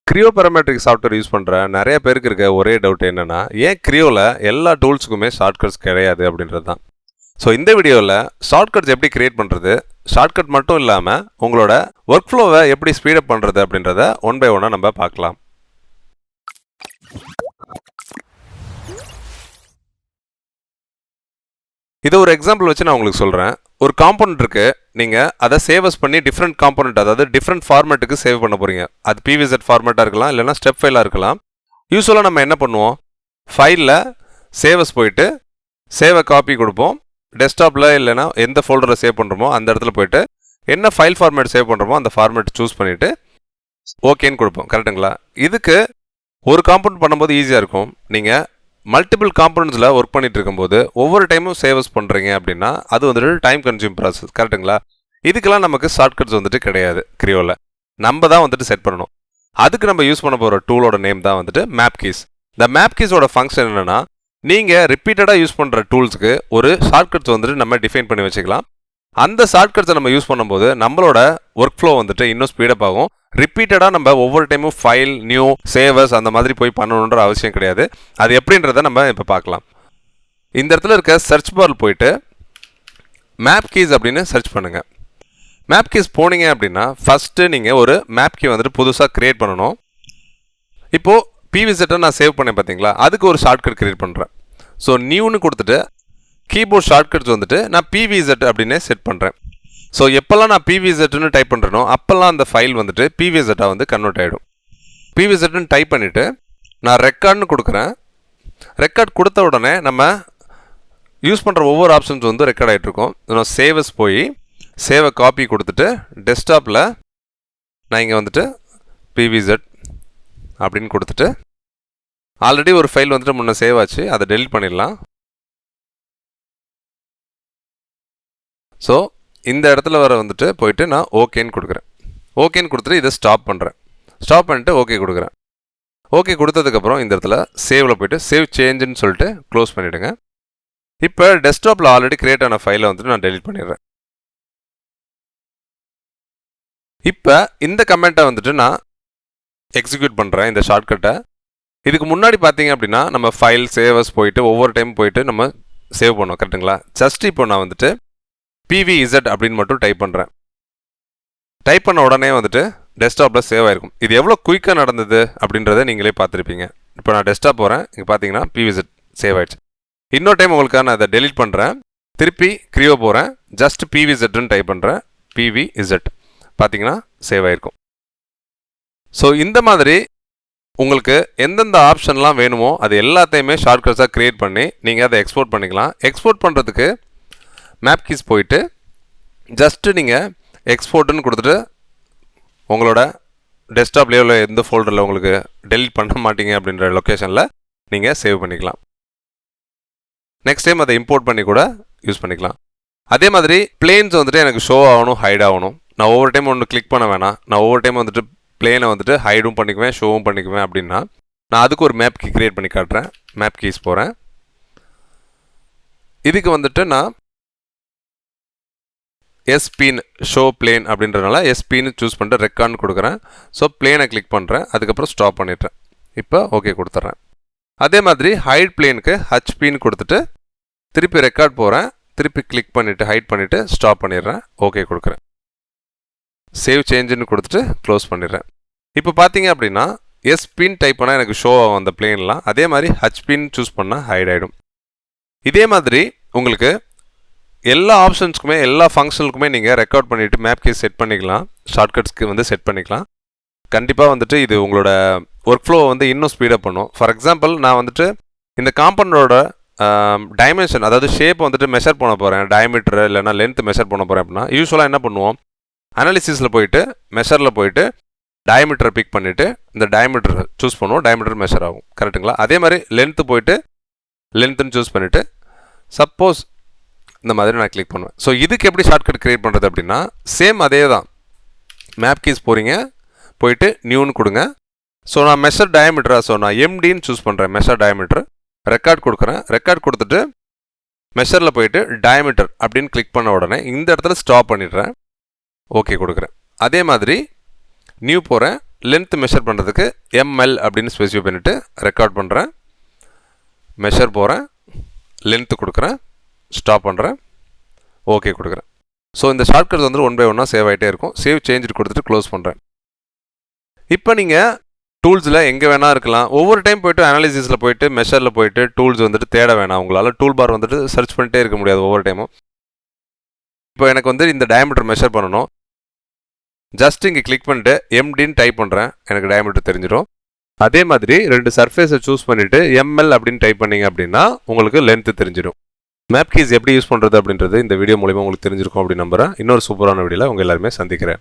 கிரியோ parametric software use பண்ணுற நிறைய பேருக்கு இருக்க ஒரே டவுட் என்னென்னா, ஏன் கிரியோவில் எல்லா டூல்ஸுக்குமே ஷார்ட்கட்ஸ் கிடையாது அப்படின்றது தான். ஸோ இந்த வீடியோவில் ஷார்ட்கட்ஸ் எப்படி கிரியேட் பண்ணுறது, ஷார்ட்கட் மட்டும் இல்லாமல் உங்களோட ஒர்க் ஃப்ளோவை எப்படி ஸ்பீடப் பண்ணுறது அப்படின்றத ஒன் பை ஒன்னாக நம்ம பார்க்கலாம். இதை ஒரு எக்ஸாம்பிள் வச்சு நான் உங்களுக்கு சொல்கிறேன். ஒரு காம்போனன்ட் இருக்குது, நீங்கள் அதை சேவஸ் பண்ணி டிஃப்ரெண்ட் காம்போனன்ட், அதாவது டிஃப்ரெண்ட் ஃபார்மேட்டுக்கு சேவ் பண்ண போகிறீங்க. அது பிவிசெட் ஃபார்மேட்டாக இருக்கலாம், இல்லைனா ஸ்டெப் ஃபைலாக இருக்கலாம். யூஸ்வலாக நம்ம என்ன பண்ணுவோம், ஃபைலில் சேவஸ் போயிட்டு சேவை காப்பி கொடுப்போம். டெஸ்க்டாப்பில் இல்லைனா எந்த ஃபோல்டரை சேவ் பண்ணுறோமோ அந்த இடத்துல போயிட்டு என்ன ஃபைல் ஃபார்மேட் சேவ் பண்ணுறோமோ அந்த ஃபார்மேட் சூஸ் பண்ணிவிட்டு ஓகேன்னு கொடுப்போம். கரெக்டுங்களா? இதுக்கு ஒரு காம்போனன்ட் பண்ணும்போது ஈஸியாக இருக்கும். நீங்கள் மல்டிபிள் காம்போனன்ட்ஸில் ஒர்க் பண்ணிட்டு இருக்கும்போது ஒவ்வொரு டைமும் சேவஸ் பண்ணுறீங்க அப்படின்னா அது வந்துட்டு டைம் கன்சியூம் ப்ராசஸ். கரெக்டுங்களா? இதுக்கெல்லாம் நமக்கு ஷார்ட்கட்ஸ் வந்துட்டு கிடையாது. கிரியோவில் நம்ம தான் வந்துட்டு செட் பண்ணணும். அதுக்கு நம்ம யூஸ் பண்ண போகிற டூலோட நேம் தான் வந்துட்டு மேப் கீஸ். இந்த மேப் கீஸோட ஃபங்க்ஷன் என்னென்னா, நீங்கள் ரிப்பீட்டடாக யூஸ் பண்ணுற டூல்ஸ்க்கு ஒரு ஷார்ட்கட்ஸ் வந்துட்டு நம்ம டிஃபைன் பண்ணி வச்சுக்கலாம். அந்த ஷார்ட்கட்ஸை நம்ம யூஸ் பண்ணும்போது நம்மளோட ஒர்க் ஃப்ளோ வந்துட்டு இன்னும் ஸ்பீடப் ஆகும். ரிப்பீட்டடாக நம்ம ஒவ்வொரு டைமும் ஃபைல், நியூ, சேவஸ் அந்த மாதிரி போய் பண்ணணுன்ற அவசியம் கிடையாது. அது எப்படின்றத நம்ம இப்போ பார்க்கலாம். இந்த இடத்துல இருக்க சர்ச் பாரில் போயிட்டு மேப் கீஸ் அப்படின்னு சர்ச் பண்ணுங்கள். மேப் கீஸ் போனீங்க அப்படின்னா ஃபஸ்ட்டு நீங்கள் ஒரு மேப் கீ வந்துட்டு புதுசாக க்ரியேட் பண்ணணும். இப்போது பிவிசெட்டை நான் சேவ் பண்ணேன் பார்த்தீங்களா, அதுக்கு ஒரு ஷார்ட்கட் க்ரியேட் பண்ணுறேன். ஸோ நியூன்னு கொடுத்துட்டு கீபோர்ட் ஷார்ட்கட்ஸ் வந்துட்டு நான் பிவிசெட் அப்படின்னே செட் பண்ணுறேன். ஸோ எப்போல்லாம் நான் பிவிசெட்னு டைப் பண்ணுறேனோ அப்போல்லாம் அந்த ஃபைல் வந்துட்டு பிவிசெட்டாக வந்து கன்வெர்ட் ஆகிடும். பிவிசெட்னு டைப் பண்ணிவிட்டு நான் ரெக்கார்ட்னு கொடுக்குறேன். ரெக்கார்ட் கொடுத்த உடனே நம்ம யூஸ் பண்ணுற ஒவ்வொரு ஆப்ஷன்ஸ் வந்து ரெக்கார்ட் ஆகிட்ருக்கோம். நான் சேவஸ் போய் சேவை காப்பி கொடுத்துட்டு டெஸ்க்டாப்பில் நான் இங்கே வந்துட்டு பிவிசெட் அப்படின்னு கொடுத்துட்டு ஆல்ரெடி ஒரு ஃபைல் வந்துட்டு முன்னே சேவ் ஆச்சு, அதை டெலிட் பண்ணிடலாம். ஸோ இந்த இடத்துல வர வந்துட்டு போயிட்டு நான் ஓகேன்னு கொடுக்குறேன். ஓகேன்னு கொடுத்துட்டு இதை ஸ்டாப் பண்ணுறேன். ஸ்டாப் பண்ணிட்டு ஓகே கொடுக்குறேன். ஓகே கொடுத்ததுக்கப்புறம் இந்த இடத்துல சேவில் போய்ட்டு சேவ் சேஞ்சுன்னு சொல்லிட்டு க்ளோஸ் பண்ணிவிடுங்க. இப்போ டெஸ்க்டாப்பில் ஆல்ரெடி க்ரியேட் ஆன ஃபைலை வந்துட்டு நான் டெலிட் பண்ணிடுறேன். இப்போ இந்த கமெண்ட்டை வந்துட்டு நான் எக்ஸிக்யூட் பண்ணுறேன், இந்த ஷார்ட்கட்டை. இதுக்கு முன்னாடி பார்த்தீங்க அப்படின்னா நம்ம ஃபைல் சேவஸ் போயிட்டு ஒவ்வொரு டைம் போயிட்டு நம்ம சேவ் பண்ணோம். கரெக்டுங்களா? ஜஸ்ட் இப்போ நான் வந்துட்டு பிவிஇசட் அப்படின்னு மட்டும் டைப் பண்ணுறேன். டைப் பண்ண உடனே வந்துட்டு டெஸ்க்டாப்பில் சேவ் ஆகிருக்கும். இது எவ்வளோ குயிக்காக நடந்தது அப்படின்றத நீங்களே பார்த்துருப்பீங்க. இப்போ நான் டெஸ்க்டாப் போகிறேன், இங்கே பார்த்தீங்கன்னா பிவிசெட் சேவ் ஆகிடுச்சு. இன்னொரு டைம் உங்களுக்காக நான் அதை டெலிட் பண்ணுறேன். திருப்பி கிரியோ போகிறேன், ஜஸ்ட் பிவிசெட்னு டைப் பண்ணுறேன், பிவிஇசட் பார்த்தீங்கன்னா சேவ் ஆகிருக்கும். ஸோ இந்த மாதிரி உங்களுக்கு எந்தெந்த ஆப்ஷன்லாம் வேணுமோ அது எல்லாத்தையுமே ஷார்ட்கட்ஸாக க்ரியேட் பண்ணி நீங்கள் அதை எக்ஸ்போர்ட் பண்ணிக்கலாம். எக்ஸ்போர்ட் பண்ணுறதுக்கு மேப் கீஸ் போயிட்டு ஜஸ்ட்டு நீங்கள் எக்ஸ்போர்ட்டுன்னு கொடுத்துட்டு உங்களோட டெஸ்க்டாப்லேயோ இல்லை எந்த ஃபோல்டரில் உங்களுக்கு டெலிட் பண்ண மாட்டீங்க அப்படின்ற லொக்கேஷனில் நீங்கள் சேவ் பண்ணிக்கலாம். நெக்ஸ்ட் டைம் அதை இம்போர்ட் பண்ணி கூட யூஸ் பண்ணிக்கலாம். அதே மாதிரி பிளேன்ஸ் வந்துட்டு எனக்கு ஷோ ஆகணும், ஹைட் ஆகணும். நான் ஒவ்வொரு டைம் ஒன்று கிளிக் பண்ண வேணாம், நான் ஒவ்வொரு டைம் வந்துட்டு பிளேனை வந்துட்டு ஹைடும் பண்ணிக்குவேன், ஷோவும் பண்ணிக்குவேன் அப்படின்னா நான் அதுக்கு ஒரு மேப் கீ க்ரியேட் பண்ணி காட்டுறேன். மேப் கீஸ் போகிறேன். இதுக்கு வந்துட்டு நான் எஸ்பின் ஷோ பிளேன் அப்படின்றதுனால எஸ்பின்னு சூஸ் பண்ணிட்டு ரெக்கார்ட்னு கொடுக்குறேன். ஸோ பிளேனை கிளிக் பண்ணுறேன், அதுக்கப்புறம் ஸ்டாப் பண்ணிடுறேன். இப்போ ஓகே கொடுத்துட்றேன். அதே மாதிரி ஹைட் பிளேனுக்கு ஹச்பின்னு கொடுத்துட்டு திருப்பி ரெக்கார்ட் போகிறேன், திருப்பி கிளிக் பண்ணிவிட்டு ஹைட் பண்ணிவிட்டு ஸ்டாப் பண்ணிடுறேன், ஓகே கொடுக்குறேன். சேவ் சேஞ்சுன்னு கொடுத்துட்டு க்ளோஸ் பண்ணிடுறேன். இப்போ பார்த்தீங்க அப்படின்னா எஸ்பின் டைப் பண்ணால் எனக்கு ஷோ ஆகும் அந்த பிளேன்லாம். அதே மாதிரி ஹச்பின்னு சூஸ் பண்ணால் ஹைட் ஆகிடும். இதே மாதிரி உங்களுக்கு எல்லா ஆப்ஷன்ஸ்க்குமே எல்லா ஃபங்க்ஷனுக்குமே நீங்கள் ரெக்கார்ட் பண்ணிவிட்டு மேப் கீஸ் செட் பண்ணிக்கலாம், ஷார்ட்கட்ஸ்க்கு வந்து செட் பண்ணிக்கலாம். கண்டிப்பாக வந்துட்டு இது உங்களோட ஒர்க் ஃப்ளோ வந்து இன்னும் ஸ்பீடப் பண்ணும். ஃபார் எக்ஸாம்பிள் நான் வந்துட்டு இந்த காம்பவுண்டோட டைமென்ஷன், அதாவது ஷேப் வந்துட்டு மெஷர் பண்ண போகிறேன், டயமீட்டர் இல்லைனா லென்த் மெஷர் பண்ண போகிறேன் அப்படின்னா யூஸ்வலாக என்ன பண்ணுவோம், அனாலிசிஸில் போயிட்டு மெஷரில் போயிட்டு டயமீட்டரை பிக் பண்ணிவிட்டு இந்த டயமீட்டர் சூஸ் பண்ணுவோம், டயமீட்டர் மெஷர் ஆகும். கரெக்டுங்களா? அதே மாதிரி லென்த்து போயிட்டு லென்த்துன்னு சூஸ் பண்ணிவிட்டு சப்போஸ் இந்த மாதிரி நான் கிளிக் பண்ணுவேன். ஸோ இதுக்கு எப்படி ஷார்ட்கட் க்ரியேட் பண்ணுறது அப்படின்னா சேம் அதே தான். மேப் கீஸ் போகிறீங்க, போயிட்டு நியூன்னு கொடுங்க. ஸோ நான் மெஷர் டயமீட்டரா, ஸோ நான் எம்டின்னு சூஸ் பண்ணுறேன், மெஷர் டயமீட்டர். ரெக்கார்ட் கொடுக்குறேன். ரெக்கார்ட் கொடுத்துட்டு மெஷரில் போயிட்டு டயமீட்டர் அப்படின்னு கிளிக் பண்ண உடனே இந்த இடத்துல ஸ்டாப் பண்ணிடுறேன், ஓகே கொடுக்குறேன். அதே மாதிரி நியூ போகிறேன், லென்த் மெஷர் பண்ணுறதுக்கு எம்எல் அப்படின்னு ஸ்பெசிஃபை பண்ணிவிட்டு ரெக்கார்ட் பண்ணுறேன், மெஷர் போகிறேன், லென்த்து கொடுக்குறேன், ஸ்டாப் பண்ணுறேன், ஓகே கொடுக்குறேன். ஸோ இந்த ஷார்ட்கட் வந்து 1 by 1 சேவ் ஆகிட்டே இருக்கும். சேவ் சேஞ்ச் கொடுத்துட்டு க்ளோஸ் பண்ணுறேன். இப்போ நீங்கள் டூல்ஸில் எங்கே வேணால் இருக்கலாம். ஒவ்வொரு டைம் போய்ட்டு அனாலிசிஸில் போய்ட்டு மெஷரில் போய்ட்டு டூல்ஸ் வந்துட்டு தேட வேணாம். உங்களால் டூல் பார் வந்துட்டு சர்ச் பண்ணிட்டே இருக்க முடியாது ஒவ்வொரு டைமும். இப்போ எனக்கு வந்து இந்த டயமீட்டர் மெஷர் பண்ணணும். ஜஸ்ட் இங்கே கிளிக் பண்ணிட்டு எம்டின்னு டைப் பண்ணுறேன், எனக்கு டயமீட்டர் தெரிஞ்சிடும். அதே மாதிரி 2 சர்ஃபேஸை சூஸ் பண்ணிவிட்டு எம்எல் அப்படின்னு டைப் பண்ணிங்க அப்படின்னா உங்களுக்கு லென்த்து தெரிஞ்சிடும். மேப் கீஸ் எப்படி யூஸ் பண்ணுறது அப்படின்றது இந்த வீடியோ மூலிமா உங்களுக்கு தெரிஞ்சிருக்கும் அப்படின்னு நம்புகிறேன். இன்னொரு சூப்பரான வீடியோவில் உங்கள் எல்லாருமே சந்திக்கிறேன்.